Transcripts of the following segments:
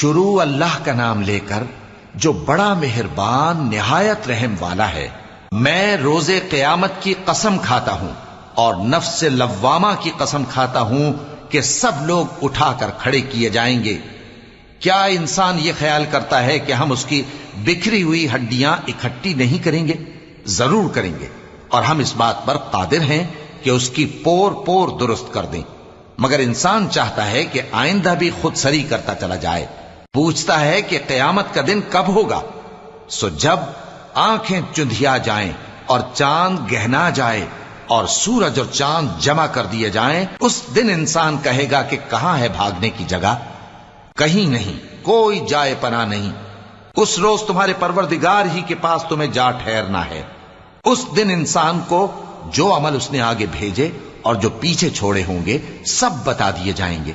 شروع اللہ کا نام لے کر جو بڑا مہربان نہایت رحم والا ہے۔ میں روز قیامت کی قسم کھاتا ہوں اور نفس لوامہ کی قسم کھاتا ہوں کہ سب لوگ اٹھا کر کھڑے کیے جائیں گے۔ کیا انسان یہ خیال کرتا ہے کہ ہم اس کی بکھری ہوئی ہڈیاں اکٹھی نہیں کریں گے؟ ضرور کریں گے، اور ہم اس بات پر قادر ہیں کہ اس کی پور پور درست کر دیں۔ مگر انسان چاہتا ہے کہ آئندہ بھی خود سری کرتا چلا جائے، پوچھتا ہے کہ قیامت کا دن کب ہوگا۔ سو جب آنکھیں چندھیا جائیں اور چاند گہنا جائے اور سورج اور چاند جمع کر دیے جائیں، اس دن انسان کہے گا کہ کہاں ہے بھاگنے کی جگہ؟ کہیں نہیں، کوئی جائے پناہ نہیں۔ اس روز تمہارے پروردگار ہی کے پاس تمہیں جا ٹھہرنا ہے۔ اس دن انسان کو جو عمل اس نے آگے بھیجے اور جو پیچھے چھوڑے ہوں گے سب بتا دیے جائیں گے،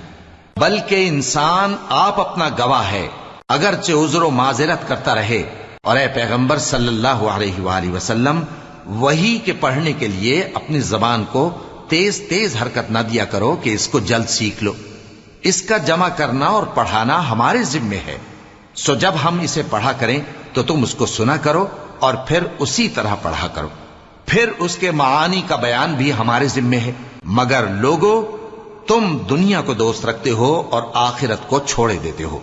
بلکہ انسان آپ اپنا گواہ ہے، اگرچہ عذر و معذرت کرتا رہے۔ اور اے پیغمبر صلی اللہ علیہ وآلہ وسلم، وحی کے پڑھنے کے لیے اپنی زبان کو تیز تیز حرکت نہ دیا کرو کہ اس کو جلد سیکھ لو۔ اس کا جمع کرنا اور پڑھانا ہمارے ذمے ہے، سو جب ہم اسے پڑھا کریں تو تم اس کو سنا کرو اور پھر اسی طرح پڑھا کرو۔ پھر اس کے معانی کا بیان بھی ہمارے ذمے ہے۔ مگر لوگو، تم دنیا کو دوست رکھتے ہو اور آخرت کو چھوڑے دیتے ہو۔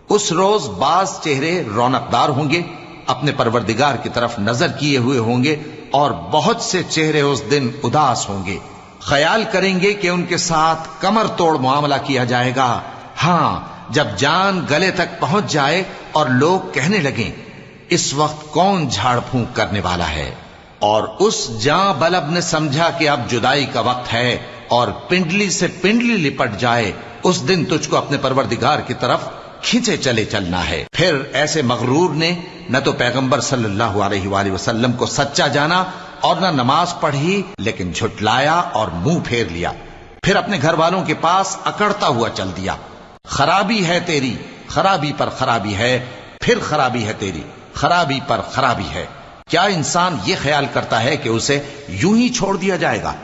اس روز بعض چہرے رونقدار ہوں گے، اپنے پروردگار کی طرف نظر کیے ہوئے ہوں گے، اور بہت سے چہرے اس دن اداس ہوں گے، خیال کریں گے کہ ان کے ساتھ کمر توڑ معاملہ کیا جائے گا۔ ہاں، جب جان گلے تک پہنچ جائے اور لوگ کہنے لگیں اس وقت کون جھاڑ پھونک کرنے والا ہے، اور اس جاں بلب نے سمجھا کہ اب جدائی کا وقت ہے اور پنڈلی سے پنڈلی لپٹ جائے، اس دن تجھ کو اپنے پروردگار کی طرف کھینچے چلے چلنا ہے۔ پھر ایسے مغرور نے نہ تو پیغمبر صلی اللہ علیہ وآلہ وسلم کو سچا جانا اور نہ نماز پڑھی، لیکن جھٹلایا اور منہ پھیر لیا، پھر اپنے گھر والوں کے پاس اکڑتا ہوا چل دیا۔ خرابی ہے تیری، خرابی پر خرابی ہے، پھر خرابی ہے تیری، خرابی پر خرابی ہے۔ کیا انسان یہ خیال کرتا ہے کہ اسے یوں ہی چھوڑ دیا جائے گا؟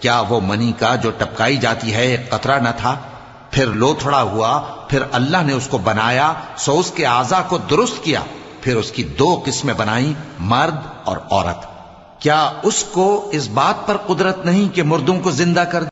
کیا وہ منی کا جو ٹپکائی جاتی ہے ایک قطرہ نہ تھا، پھر لوتھڑا ہوا، پھر اللہ نے اس کو بنایا، سو اس کے اعضاء کو درست کیا، پھر اس کی دو قسمیں بنائیں، مرد اور عورت۔ کیا اس کو اس بات پر قدرت نہیں کہ مردوں کو زندہ کر